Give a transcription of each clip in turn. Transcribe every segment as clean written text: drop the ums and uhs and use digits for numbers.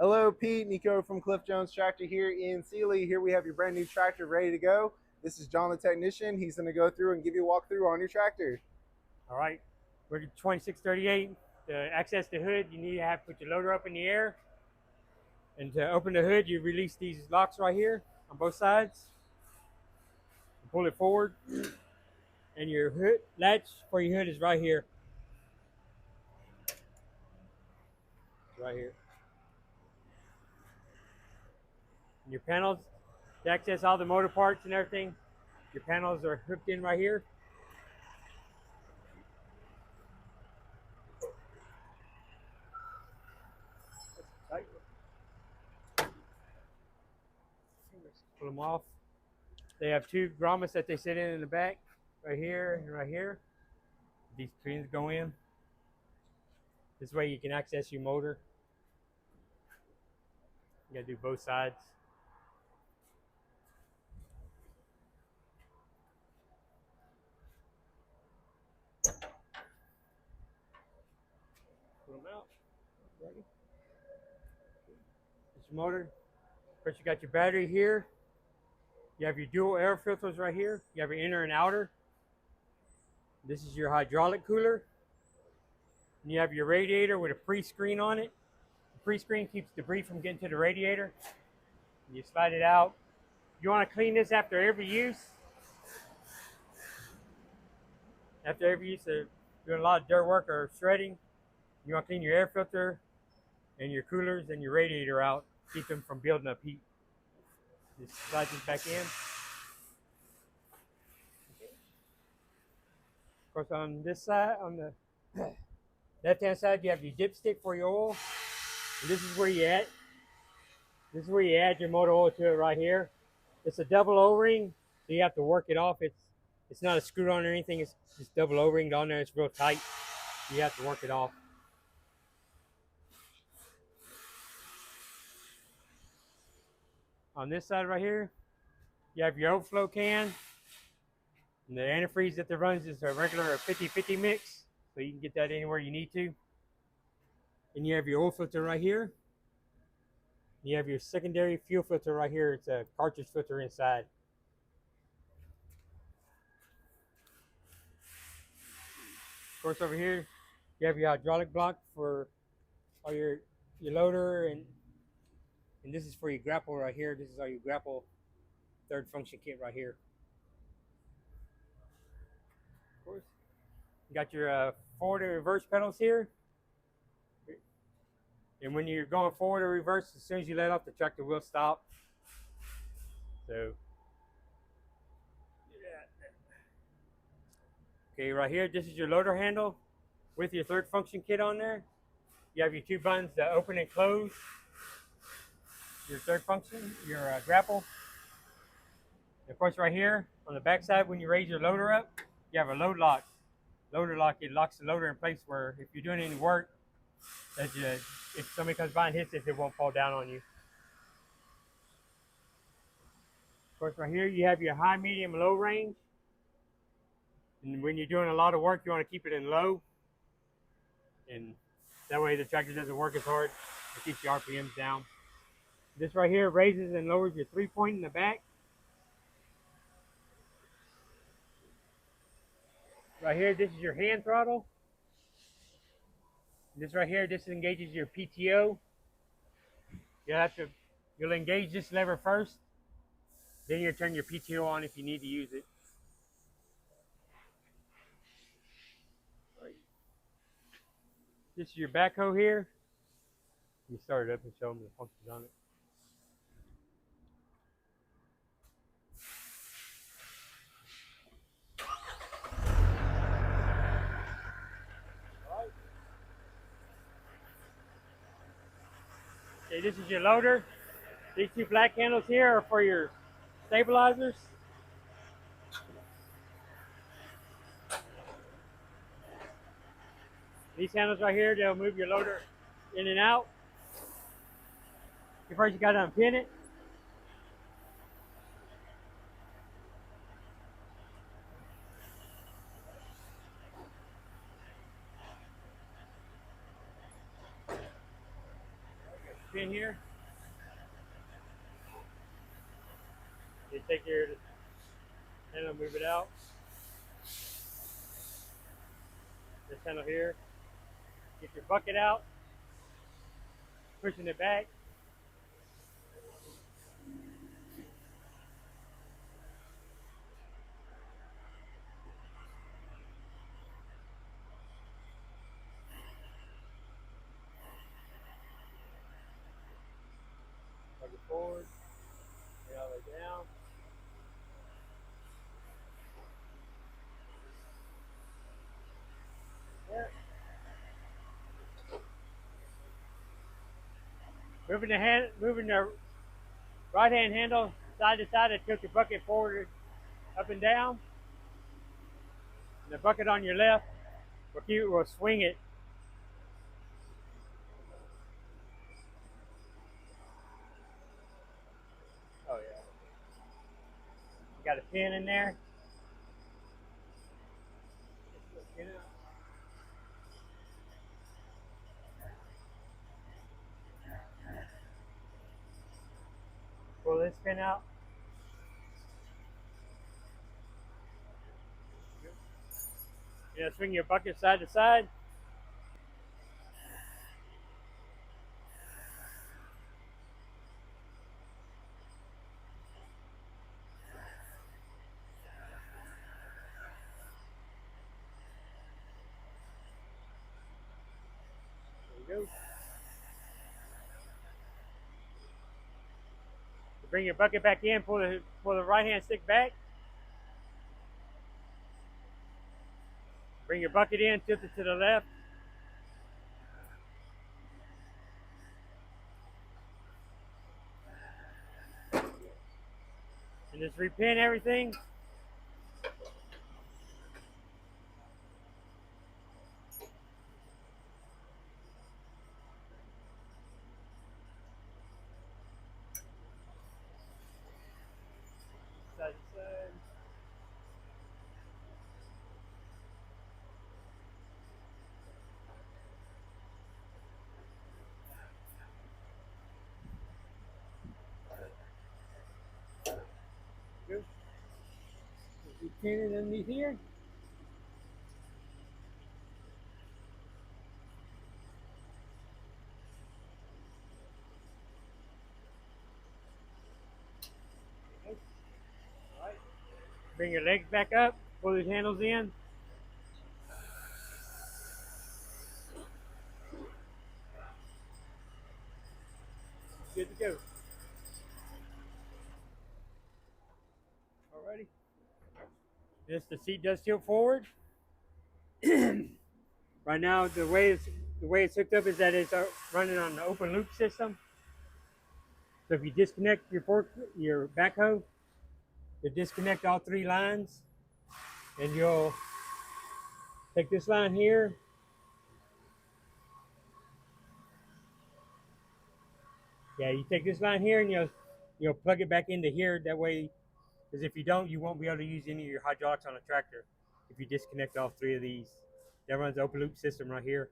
Hello, Pete. Nico from Cliff Jones Tractor here in Sealy. Here we have your brand new tractor ready to go. This is John the technician. He's going to go through and give you a walkthrough on your tractor. All right, we're 2638. To access the hood, you need to have put your loader up in the air. And to open the hood, you release these locks right here on both sides. You pull it forward, and your hood latch for your hood is right here. Right here. And your panels, to access all the motor parts and everything, your panels are hooked in right here. Pull them off. They have two grommets that they sit in the back, right here and right here. These pins go in. This way you can access your motor. You gotta do both sides. Pull them out. Ready? It's your motor. First, you got your battery here. You have your dual air filters right here. You have your inner and outer. This is your hydraulic cooler. And you have your radiator with a pre-screen on it. The pre-screen keeps debris from getting to the radiator. You slide it out. You want to clean this after every use. After every use of doing a lot of dirt work or shredding, you want to clean your air filter and your coolers and your radiator out. Keep them from building up heat. Just slide this back in. Of course, on this side, on the left-hand side, you have your dipstick for your oil. And this is where you add. This is where you add your motor oil to it right here. It's a double O-ring, so you have to work it off. It's not a screw on or anything. It's just double O-ringed on there. It's real tight. You have to work it off. On this side right here, you have your overflow can. And the antifreeze that runs is a regular 50-50 mix, so you can get that anywhere you need to. And you have your oil filter right here. You have your secondary fuel filter right here. It's a cartridge filter inside. Of course, over here, you have your hydraulic block for all your loader, and this is for your grapple right here. This is all your grapple third function kit right here. Of course, you got your forward and reverse pedals here. And when you're going forward or reverse, as soon as you let off, the tractor will stop. So, okay, right here, this is your loader handle with your third function kit on there. You have your two buttons to open and close your third function, your grapple. And of course, right here on the back side, when you raise your loader up, you have a load lock. Loader lock, it locks the loader in place where if you're doing any work, if somebody comes by and hits it won't fall down on you. Of course, right here, you have your high, medium, low range. And when you're doing a lot of work, you want to keep it in low. And that way the tractor doesn't work as hard. It keeps your RPMs down. This right here raises and lowers your 3-point in the back. Right here, this is your hand throttle. This right here, this engages your PTO. You'll engage this lever first. Then you'll turn your PTO on if you need to use it. This is your backhoe here. You start it up and show them the functions on it. Okay, this is your loader. These two black handles here are for your stabilizers. These handles right here, they'll move your loader in and out. First, you got to unpin it. pin here. You take your handle, move it out. This handle here. Get your bucket out, pushing it back. Bucket forward, bring it all the way down. There. Moving the right hand handle side to side, and tilt your bucket forward, up and down. And the bucket on your left will swing it. Oh yeah. You got a pin in there. Pull this pin out. You know, swing your bucket side to side. There you go. Bring your bucket back in, pull the right hand stick back. Bring your bucket in, tilt it to the left. And just repin everything. Side to side. Good. Repin it underneath here. Alright. Bring your legs back up, pull these handles in. Good to go. Alrighty. This, the seat does tilt forward. Right now, the way it's hooked up is that it's running on the open loop system. So if you disconnect your backhoe, you disconnect all three lines, and you'll take this line here. Yeah, you take this line here, and you'll plug it back into here. That way, because if you don't, you won't be able to use any of your hydraulics on a tractor if you disconnect all three of these. That runs the open loop system right here.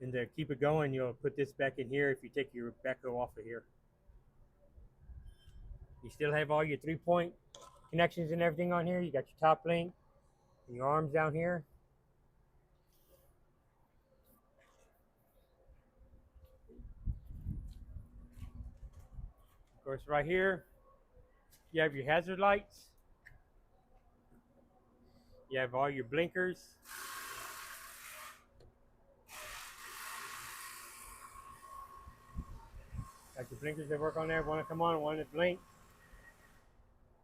And to keep it going, you'll put this back in here if you take your backhoe off of here. You still have all your 3-point connections and everything on here. You got your top link and your arms down here. Of course, right here, you have your hazard lights. You have all your blinkers. Got your blinkers that work on there. One to come on, one to blink.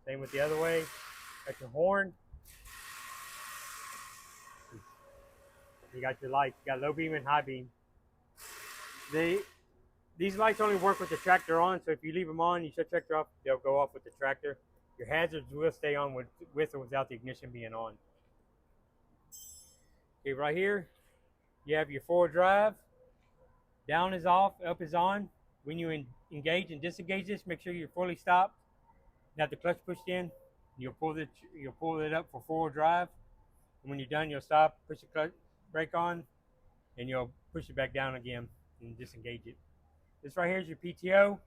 Same with the other way. Got your horn. You got your lights. You got low beam and high beam. These lights only work with the tractor on, so if you leave them on, you shut the tractor off, they'll go off with the tractor. Your hazards will stay on with or without the ignition being on. Okay, right here, you have your forward drive. Down is off, up is on. When you engage and disengage this, make sure you're fully stopped. You have the clutch pushed in. You'll pull it up for forward drive. And when you're done, you'll stop, push the clutch brake on, and you'll push it back down again and disengage it. This right here is your PTO.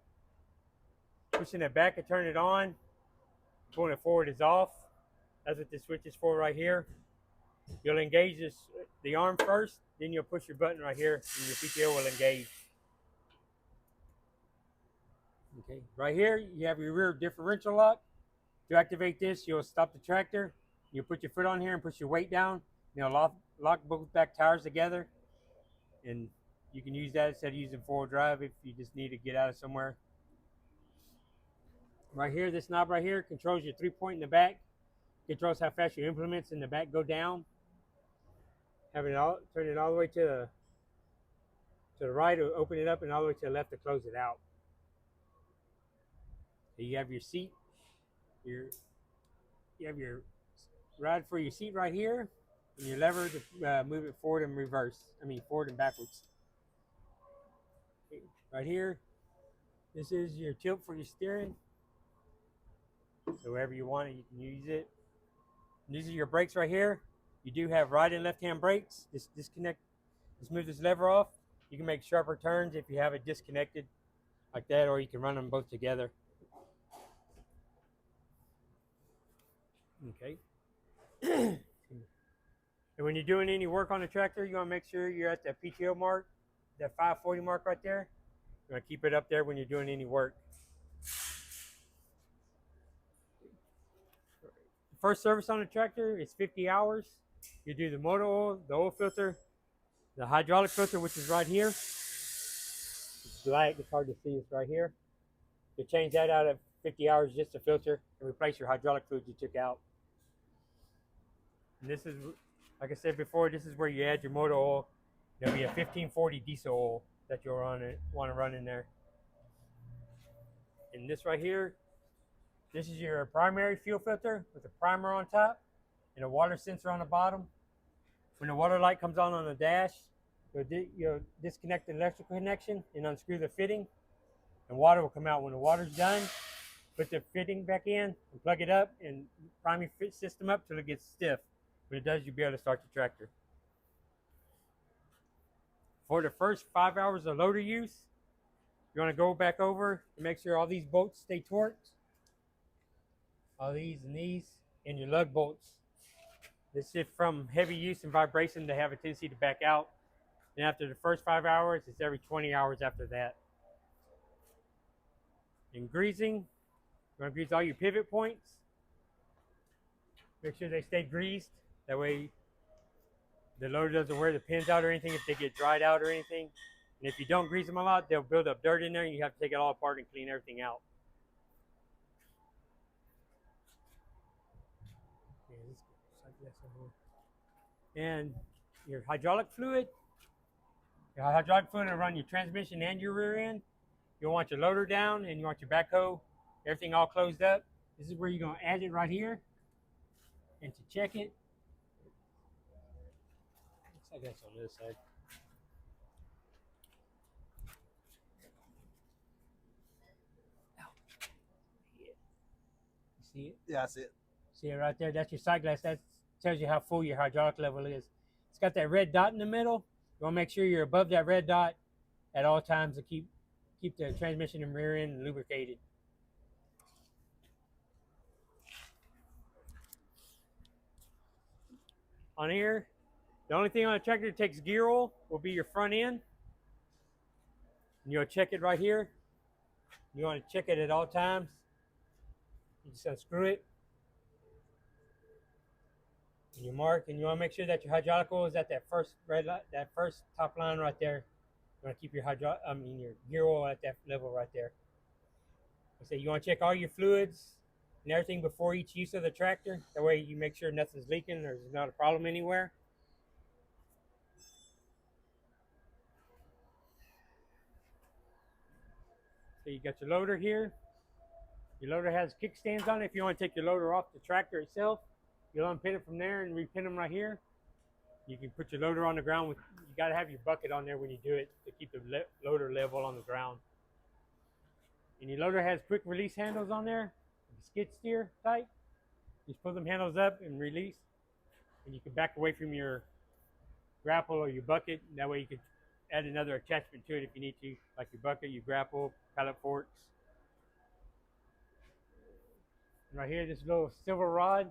Pushing it back and turn it on. Pulling it forward is off. That's what this switch is for right here. You'll engage the arm first, then you'll push your button right here, and your PTO will engage. Okay, right here you have your rear differential lock. To activate this, you'll stop the tractor. You'll put your foot on here and push your weight down. You'll lock both back tires together, and you can use that instead of using four-wheel drive if you just need to get out of somewhere. Right here, this knob right here controls your 3-point in the back. Controls how fast your implements in the back go down. Turn it all the way to the right, or open it up, and all the way to the left to close it out. So you have your seat. You have your rod for your seat right here, and your lever to move it forward and reverse. Forward and backwards. Okay, right here, this is your tilt for your steering. So wherever you want it, you can use it. And these are your brakes right here. You do have right and left hand brakes. Just move this lever off. You can make sharper turns if you have it disconnected like that, or you can run them both together. Okay. And when you're doing any work on the tractor, you want to make sure you're at that PTO mark, that 540 mark right there. You want to keep it up there when you're doing any work. The first service on the tractor is 50 hours. You do the motor oil, the oil filter, the hydraulic filter, which is right here. It's black, it's hard to see, it's right here. You change that out at 50 hours, just a filter, and replace your hydraulic fluid you took out. And this is, like I said before, this is where you add your motor oil. There'll be a 1540 diesel oil that you'll want to run in there. And this right here, this is your primary fuel filter with a primer on top and a water sensor on the bottom. When the water light comes on the dash, you'll disconnect the electrical connection and unscrew the fitting, and water will come out. When the water's done, put the fitting back in and plug it up and prime your fit system up till it gets stiff. When it does, you'll be able to start the tractor. For the first 5 hours of loader use, you want to go back over and make sure all these bolts stay torqued. All these and your lug bolts. This is from heavy use and vibration, they have a tendency to back out. And after the first 5 hours, it's every 20 hours after that. In greasing, you want to grease all your pivot points. Make sure they stay greased. That way the loader doesn't wear the pins out or anything if they get dried out or anything. And if you don't grease them a lot, they'll build up dirt in there and you have to take it all apart and clean everything out. And your hydraulic fluid. Your hydraulic fluid will run your transmission and your rear end. You'll want your loader down and you want your backhoe, everything all closed up. This is where you're going to add it right here. And to check it, looks like that's on this side. You see it? Yeah, I see it. See it right there? That's your sight glass. That tells you how full your hydraulic level is. It's got that red dot in the middle. You want to make sure you're above that red dot at all times to keep the transmission and rear end lubricated. On here, the only thing on a tractor that takes gear oil will be your front end. And you'll check it right here. You want to check it at all times. You just unscrew it. And you mark, and you want to make sure that your hydraulic oil is at that first red light, that first top line right there. You want to keep your your gear oil at that level right there. So you want to check all your fluids and everything before each use of the tractor. That way you make sure nothing's leaking or there's not a problem anywhere. So you got your loader here. Your loader has kickstands on it. If you want to take your loader off the tractor itself, you'll unpin it from there and repin them right here. You can put your loader on the ground. You got to have your bucket on there when you do it to keep the loader level on the ground. And your loader has quick release handles on there, skid steer type. Just pull them handles up and release, and you can back away from your grapple or your bucket. That way you can add another attachment to it if you need to, like your bucket, your grapple, pallet forks. And right here, this little silver rod,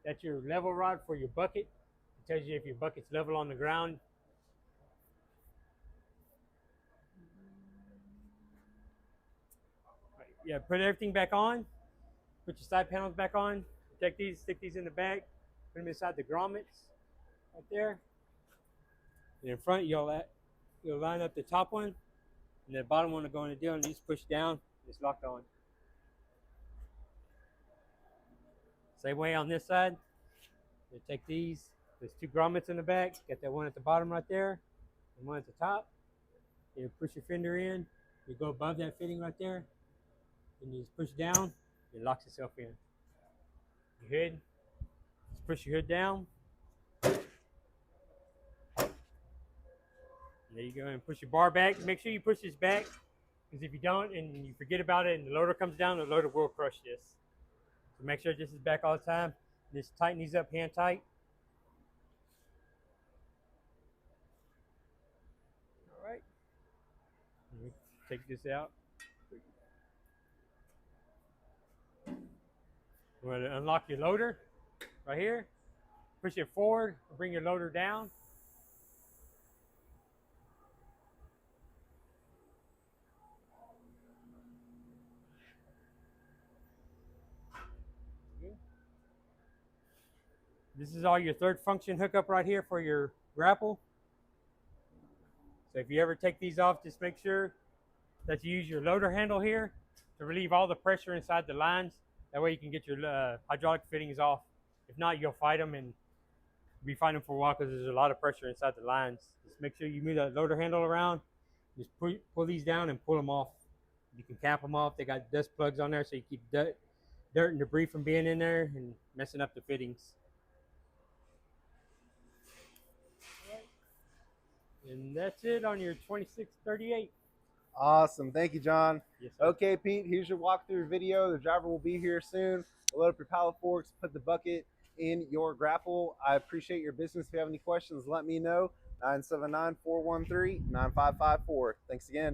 that's your level rod for your bucket. It tells you if your bucket's level on the ground. Right, yeah, put everything back on. Put your side panels back on. Take these, stick these in the back. Put them inside the grommets right there. And in front, you'll line up the top one, and the bottom one will go in the deal, and you just push down. It's locked on. Same way on this side. You take these. There's two grommets in the back. Got that one at the bottom right there, and one at the top. You push your fender in. You go above that fitting right there, and you just push down. It locks itself in. Your hood. Just push your hood down. There you go, and push your bar back. Make sure you push this back, because if you don't and you forget about it and the loader comes down, the loader will crush this. So make sure this is back all the time. Just tighten these up hand tight. All right. Take this out. We're going to unlock your loader right here. Push it forward, bring your loader down. This is all your third function hookup right here for your grapple. So if you ever take these off, just make sure that you use your loader handle here to relieve all the pressure inside the lines. That way you can get your hydraulic fittings off. If not, you'll fight them and be fighting them for a while because there's a lot of pressure inside the lines. Just make sure you move that loader handle around. Just pull these down and pull them off. You can cap them off. They got dust plugs on there so you keep dirt and debris from being in there and messing up the fittings. And that's it on your 2638. Awesome. Thank you, John. Yes, sir. Okay, Pete, here's your walkthrough video. The driver will be here soon. Load up your pallet forks, put the bucket in your grapple. I appreciate your business. If you have any questions, let me know. 979-413-9554. Thanks again.